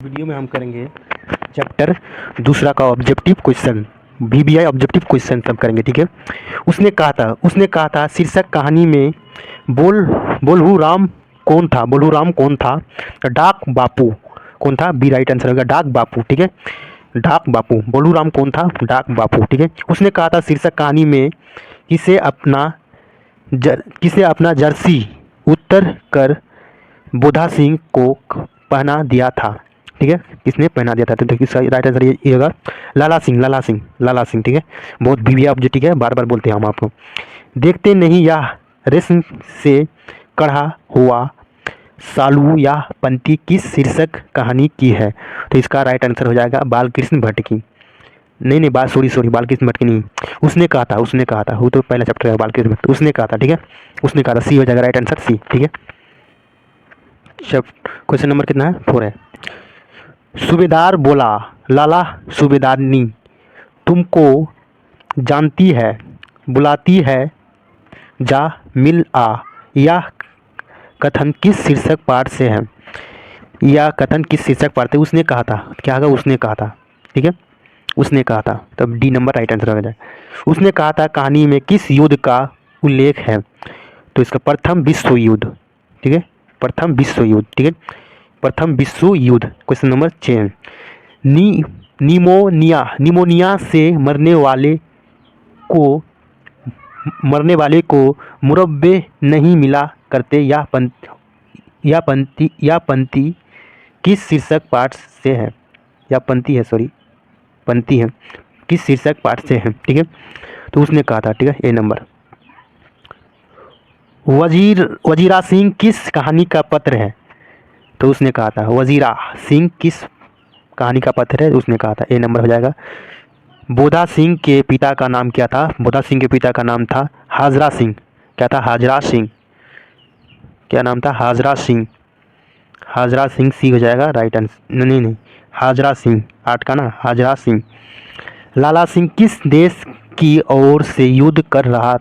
Video में हम करेंगे चैप्टर दूसरा का objective question, VVI objective question सब करेंगे। ठीक है। उसने कहा था शीर्षक कहानी में बोलू राम कौन था। बोलू राम कौन था? डाक बापू। कौन था? बी राइट आंसर होगा डाक बापू। ठीक है, डाक बापू। बोलू राम कौन था? डाक बापू। ठीक है। उसने कहा था शीर्षक कहानी में किसे अपना जर्सी उतर कर बोधा सिंह को पहना दिया था। ठीक है, किसने पहना दिया था? तो देखिए राइट आंसर ये होगा लाला सिंह। लाला सिंह, लाला सिंह। ठीक है, बहुत वीवीआई ऑब्जेक्टिव है, बार बार बोलते हैं हम आपको। देखते नहीं यह रेशम से कढ़ा हुआ सालू या पंती किस शीर्षक कहानी की है? तो इसका राइट आंसर हो जाएगा बालकृष्ण भट्ट की। नहीं, सॉरी, बालकृष्ण भट्ट की नहीं। उसने कहा था वो तो पहला चैप्टर है बालकृष्ण भट्ट। उसने कहा था। ठीक है, उसने कहा था, सी हो जाएगा राइट आंसर, सी। ठीक है। क्वेश्चन नंबर कितना है? 4 है। सूबेदार बोला, लाला सूबेदारनी तुमको जानती है, बुलाती है, जा मिल आ। यह कथन किस शीर्षक पाठ से है? यह कथन किस शीर्षक पाठ से? उसने कहा था, क्या होगा? उसने कहा था। ठीक है, उसने कहा था, तब डी नंबर राइट आंसर हो जाए। उसने कहा था कहानी में किस युद्ध का उल्लेख है? तो इसका प्रथम विश्व युद्ध। ठीक है, प्रथम विश्व युद्ध। ठीक है, प्रथम विश्व युद्ध। Question number 6। निमोनिया से मरने वाले को मुरब्बे नहीं मिला करते। या पंक्ति किस शीर्षक पाठ से है? या पंक्ति है, सॉरी, पंक्ति है, किस शीर्षक पाठ से है? ठीक है, तो उसने कहा था। ठीक है, ए नंबर। वजीरा सिंह किस कहानी का पत्र है? तो उसने कहा था वजीरा सिंह किस कहानी का पत्र है? उसने कहा था, ए नंबर हो जाएगा। बोधा सिंह के पिता का नाम क्या था? बोधा सिंह के पिता का नाम था हाजरा सिंह। क्या था? हाजरा सिंह। क्या नाम था? हाजरा सिंह। हाजरा सिंह, सी हो जाएगा राइट आंसर। नहीं, हाजरा सिंह, 8 का ना, हाजरा सिंह। लाला सिंह किस देश की ओर से युद्ध कर रहा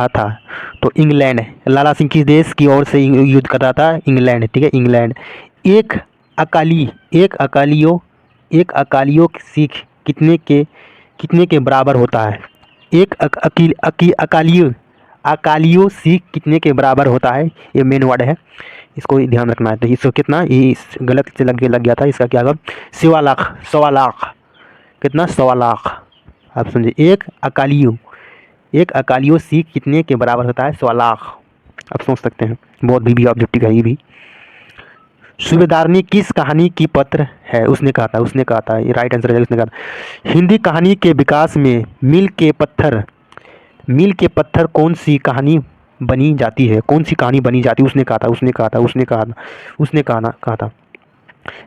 था? तो इंग्लैंड। लाला सिंह किस देश की ओर से युद्ध कर रहा था? इंग्लैंड। ठीक है, इंग्लैंड। एक अकालियों सीख कितने के बराबर होता है? अकालियों सीख कितने के बराबर होता है? ये मेन वर्ड है, इसको ध्यान रखना है। तो इसको कितना, ये गलत से लग गया था, इसका क्या होगा? 1.25 लाख। कितना? 1.25 लाख। आप समझे, एक अकालियों सीख कितने के बराबर होता है? 1.25 लाख। आप सोच सकते हैं, बहुत भी ऑब्जेक्टिव है ये भी। सूबेदारनी किस कहानी की पत्र है? उसने कहा था, ये राइट आंसर है। उसने कहा था हिंदी कहानी के विकास में मील के पत्थर कौन सी कहानी बनी जाती है? कौन सी कहानी बनी जाती है? उसने कहा था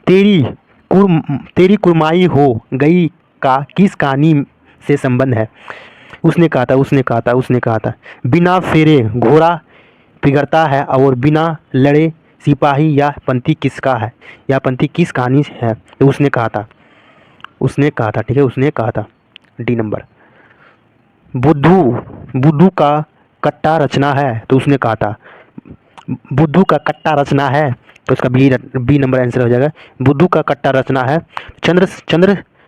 तेरी कुरमाई हो गई का किस कहानी से संबंध है? उसने कहा था बिना फेरे घोड़ा पिघलता है और बिना लड़े सिपाही। या पंथी किसका है? या पंथी किस कहानी से है? तो उसने कहा था। ठीक है, उसने कहा था, डी नंबर। बुद्धू का कट्टा रचना है। तो उसने कहा था बुद्धू का कट्टा रचना है। तो उसका बी नंबर आंसर हो जाएगा। बुद्धू का कट्टा रचना है चंद्र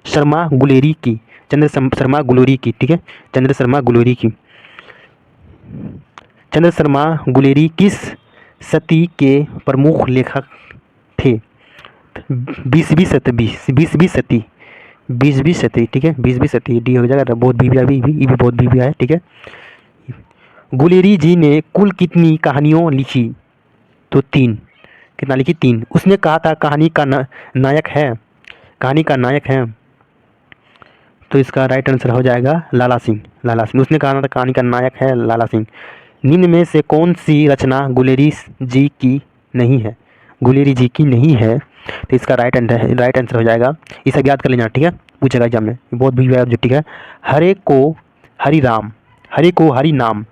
शर्मा गुलेरी की। ठीक है, चंद्र शर्मा गुलेरी किस सदी के प्रमुख लेखक थे? 20वीं सदी। ठीक है, 20वीं सदी, डी हो जाएगा। बहुत भी बहुत भी है। ठीक है, गुलेरी जी ने कुल कितनी कहानियों लिखी? तो 3। कितना लिखी? 3। उसने कहा था कहानी का नायक है। तो इसका राइट आंसर हो जाएगा लाला सिंह। उसने कहा था कहानी का नायक है लाला सिंह। निम्न में से कौन सी रचना गुलेरी जी की नहीं है? तो इसका राइट आंसर हो जाएगा, इसे याद कर लेना। ठीक है, पूछेगा एग्जाम में, बहुत भी ऑब्जेक्टिव है। हरे को हरि नाम।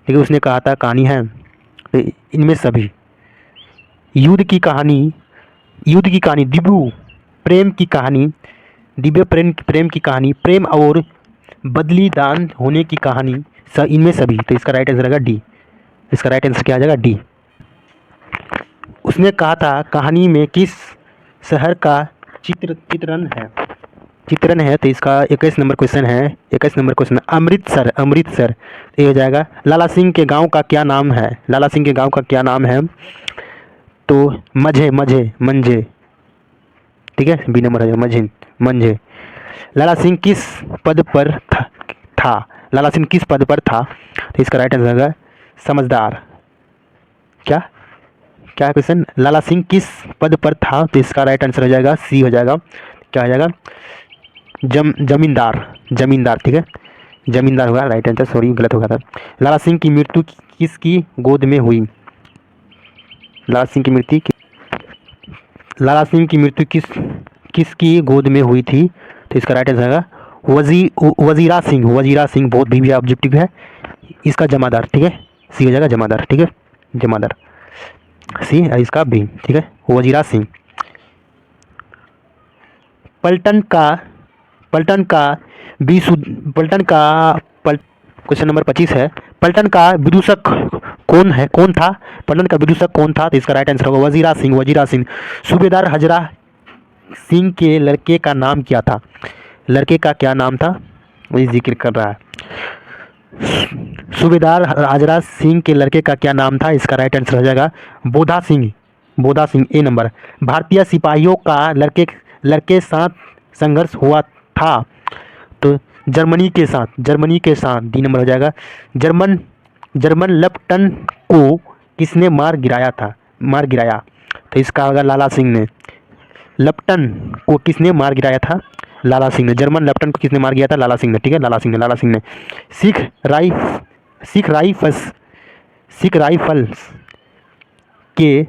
ठीक है, उसने कहा था कहानी है। तो इनमें सभी युद्ध की कहानी, दिव्य प्रेम की कहानी, प्रेम और बदलीदान होने की कहानी, इनमें सभी। तो इसका राइट आंसर आएगा डी। इसका राइट आंसर क्या आ जाएगा? डी। उसने कहा था कहानी में किस शहर का चित्रण है। तो इसका 21 नंबर क्वेश्चन है। 21 नंबर क्वेश्चन, अमृतसर। अमृतसर ये हो जाएगा। लाला सिंह के गांव का क्या नाम है? लाला सिंह के गांव का क्या नाम है? तो मझे मझे मंझे, ठीक है, बी नंबर हो जाएगा मझे मंझे। लाला सिंह किस पद पर था? लाला सिंह किस पद पर था? तो इसका राइट आंसर होगा समझदार। क्या क्या क्वेश्चन, लाला सिंह किस पद पर था? तो इसका राइट आंसर हो जाएगा सी हो जाएगा, क्या हो जाएगा, जमींदार। जमींदार, ठीक है, जमींदार होगा राइट आंसर, सॉरी गलत हो गया था। लाला सिंह की मृत्यु किसकी गोद में हुई? लाला सिंह की मृत्यु लाला सिंह की मृत्यु किसकी गोद में हुई थी? तो इसका राइट आंसर होगा वजीरा सिंह। वजीरा सिंह बहुत भी ऑब्जेक्टिव है इसका, जमादार, ठीक है, सी हो जाएगा जमादार, ठीक है, जमादार सी, इसका बी, ठीक है, वजीरा सिंह। पलटन का पलटन का पलटन का क्वेश्चन नंबर 25 है। पलटन का विदूषक कौन था? पलटन का विदूषक कौन था? तो इसका राइट आंसर होगा वजीरा सिंह। वजीरा सिंह। सूबेदार हजरा सिंह के लड़के का नाम क्या था? लड़के का क्या नाम था? वही जिक्र कर रहा है। सूबेदार हजरा सिंह के लड़के का क्या नाम था? इसका राइट आंसर हो जाएगा बोधा सिंह। बोधा सिंह, ए नंबर। भारतीय सिपाहियों का लड़के साथ संघर्ष हुआ था। तो जर्मनी के साथ डी नंबर हो जाएगा। जर्मन लेफ्टिनेंट को किसने मार गिराया? तो इसका होगा लाला सिंह ने। लेफ्टिनेंट को किसने मार गिराया था? लाला सिंह ने। जर्मन लेफ्टिनेंट को किसने मार गिराया था? लाला सिंह ने, ठीक है, लाला सिंह ने। सिख राइफल्स के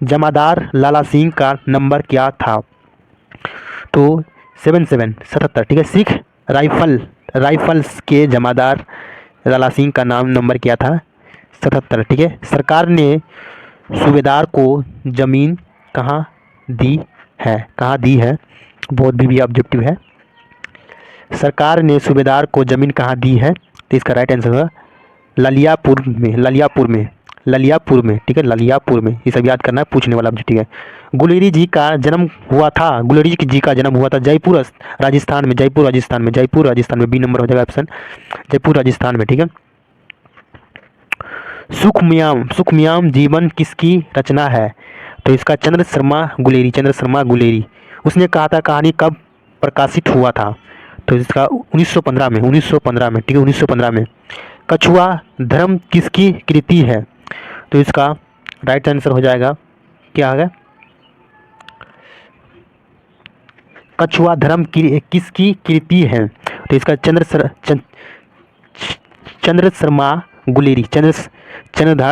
जमादार लाला सिंह का नंबर क्या था? तो 77, ठीक है। सिख राइफल्स के जमादार लाला सिंह का नंबर क्या था? 77, ठीक है। सरकार ने सूबेदार को जमीन कहाँ दी है? बहुत भी ऑब्जेक्टिव है। सरकार ने सूबेदार को जमीन कहाँ दी है? तो इसका राइट आंसर होगा ललियापुर में, ठीक है, ललियापुर में। ये सब याद करना है, पूछने वाला ऑब्जेक्टिव है। गुलेरी जी का जन्म हुआ था जयपुर राजस्थान में। बी नंबर हो जाएगा ऑप्शन, जयपुर राजस्थान में, ठीक है। सुखमयाम जीवन किसकी रचना है? तो इसका चंद्र शर्मा गुलेरी। उसने कहा था कहानी कब प्रकाशित हुआ था? तो इसका 1915 में, ठीक है, 1915 में। कछुआ धर्म किसकी कृति है? तो इसका राइट आंसर हो जाएगा, क्या है, कछुआ धर्म किसकी कृति है? तो इसका चंद्रधार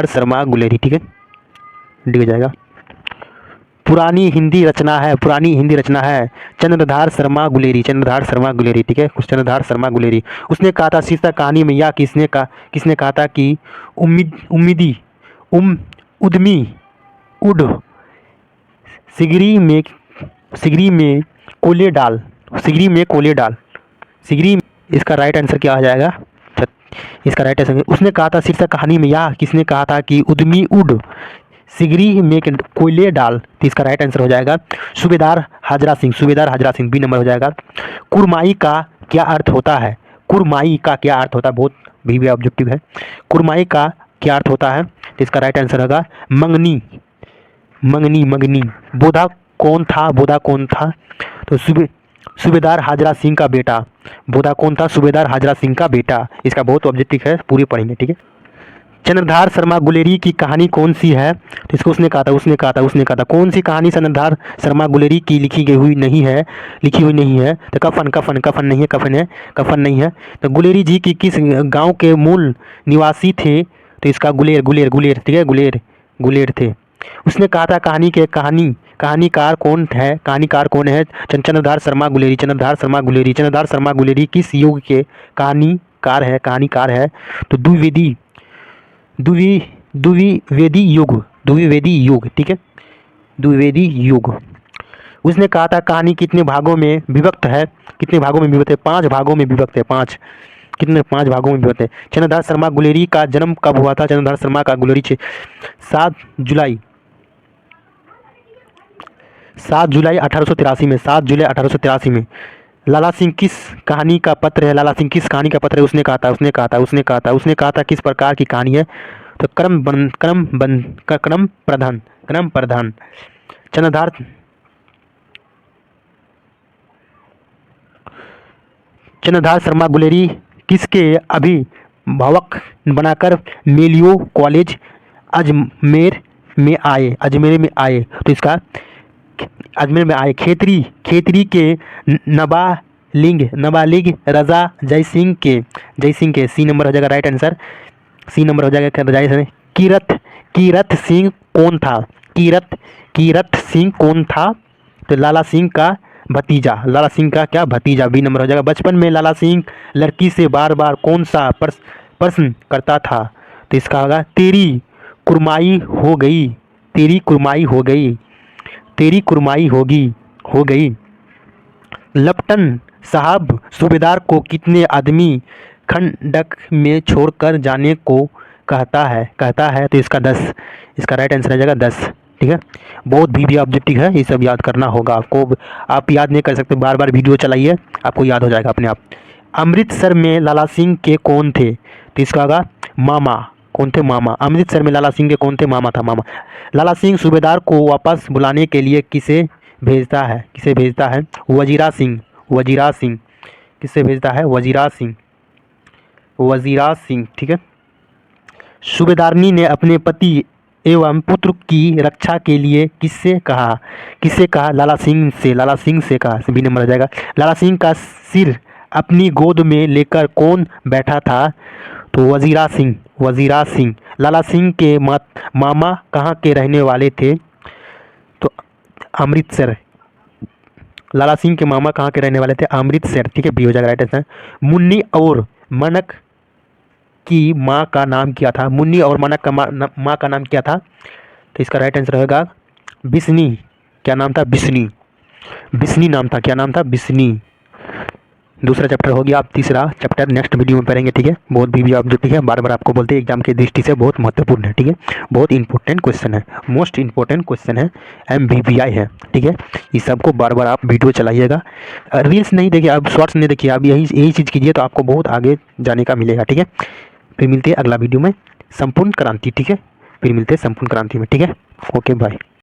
शर्मा गुलेरी, ठीक है, डी हो जाएगा। पुरानी हिंदी रचना है चंद्रधार शर्मा गुलेरी, ठीक है, चंद्रधार शर्मा गुलेरी। उसने कहा था शीर्षक कहानी में, या किसने कहा था कि उद्यमी उड सिगरी में कोले डाल। इसका राइट आंसर क्या हो जाएगा? इसका राइट आंसर, उसने कहा था शीर्षक कहानी में, या किसने कहा था कि उद्यमी उड सिगरी में कोयले डाल। तो इसका राइट आंसर हो जाएगा सूबेदार हाजरा सिंह, बी नंबर हो जाएगा। कुरमाई का क्या अर्थ होता है? बहुत भी ऑब्जेक्टिव है। कुरमाई का क्या अर्थ होता है? तो इसका राइट आंसर होगा मंगनी। बोधा कौन था? तो सूबेदार हाजरा सिंह का बेटा। बोधा कौन था? सूबेदार हाजरा सिंह का बेटा। इसका बहुत ऑब्जेक्टिव है, पूरी पढ़ेंगे, ठीक है। चंद्रधार शर्मा गुलेरी की कहानी कौन सी है? तो इसको उसने कहा था कौन सी कहानी चंद्रधार शर्मा गुलेरी की लिखी हुई नहीं है? तो कफन नहीं है। तो गुलेरी जी की किस गांव के मूल निवासी थे? तो इसका गुलेर, ठीक है, गुलेर थे। उसने कहा था कहानीकार कौन है? चंद्रधार शर्मा गुलेरी किस युग के कहानीकार है? तो द्विवेदी युग, ठीक है, द्विवेदी युग। उसने कहा था कहानी कितने भागों में विभक्त है? 5 भागों में विभक्त है। 5 भागों में विभक्त है। चंद्रधार शर्मा गुलेरी का जन्म कब हुआ था? चंद्रधार शर्मा का गुलेरी 7 जुलाई 7 जुलाई 1883 में, 7 जुलाई 1883 में लाला सिंह किस कहानी का पत्र है? लाला सिंह किस कहानी का पत्र है? उसने कहा था किस प्रकार की कहानी है? तो क्रम प्रधान। चंद्रधार शर्मा गुलेरी किसके अभिभावक बनाकर मेलियो कॉलेज अजमेर में आए? तो इसका अजमेर में आए। खेतरी के नाबालिग रजा जयसिंह के सी नंबर हो जाएगा राइट आंसर, सी नंबर हो जाएगा राइट आंसर। कीरत सिंह कौन था? कीरत सिंह कौन था? तो लाला सिंह का क्या भतीजा, बी नंबर हो जाएगा। बचपन में लाला सिंह लड़की से बार बार कौन सा प्रश्न करता था? तो इसका होगा तेरी कुरमाई हो गई। लेफ्टिनेंट साहब सूबेदार को कितने आदमी खंडक में छोड़कर जाने को कहता है? तो इसका 10, इसका राइट आंसर आ जाएगा 10। ठीक है, बहुत भी ऑब्जेक्टिव है, ये सब याद करना होगा आपको। आप याद नहीं कर सकते, बार बार वीडियो चलाइए, आपको याद हो जाएगा अपने आप। अमृतसर में लाला सिंह के कौन थे? तो इसका होगा मामा। कौन थे? मामा। अमृतसर में लाला सिंह के कौन थे? मामा था, मामा। लाला सिंह सूबेदार को वापस बुलाने के लिए किसे भेजता है? वजीरा सिंह। किससे भेजता है? वजीरा सिंह। ठीक है। सूबेदारनी ने अपने पति एवं पुत्र की रक्षा के लिए किससे कहा? लाला सिंह से कहा, बी नंबर आ जाएगा। लाला सिंह का सिर अपनी गोद में लेकर कौन बैठा था? तो वजीरा सिंह। लाला सिंह के मामा कहाँ के रहने वाले थे? तो अमृतसर। लाला सिंह के मामा कहाँ के रहने वाले थे? अमृतसर। ठीक है, बी हो जाएगा राइट आंसर। मुन्नी और मनक की माँ का नाम क्या था? मुन्नी और मनक का माँ का नाम क्या था? तो इसका राइट आंसर होगा बिस्नी। क्या नाम था? बिस्नी नाम था। क्या नाम था? बिस्नी। दूसरा चैप्टर हो गया, आप तीसरा चैप्टर नेक्स्ट वीडियो में पढ़ेंगे। ठीक है, बहुत भी ऑब्जेक्टिव है, बार बार आपको बोलते हैं, एग्जाम की दृष्टि से बहुत महत्वपूर्ण है। ठीक है, बहुत इंपॉर्टेंट क्वेश्चन है, मोस्ट इंपॉर्टेंट क्वेश्चन है, MBBI है। ठीक है, इस सबको बार बार आप वीडियो चलाइएगा। रील्स नहीं देखिए, अब शॉर्ट्स नहीं देखिए, अब यही चीज़ कीजिए तो आपको बहुत आगे जाने का मिलेगा। ठीक है, फिर मिलते हैं अगला वीडियो में संपूर्ण क्रांति। ठीक है, फिर मिलते हैं संपूर्ण क्रांति में। ठीक है, ओके बाय।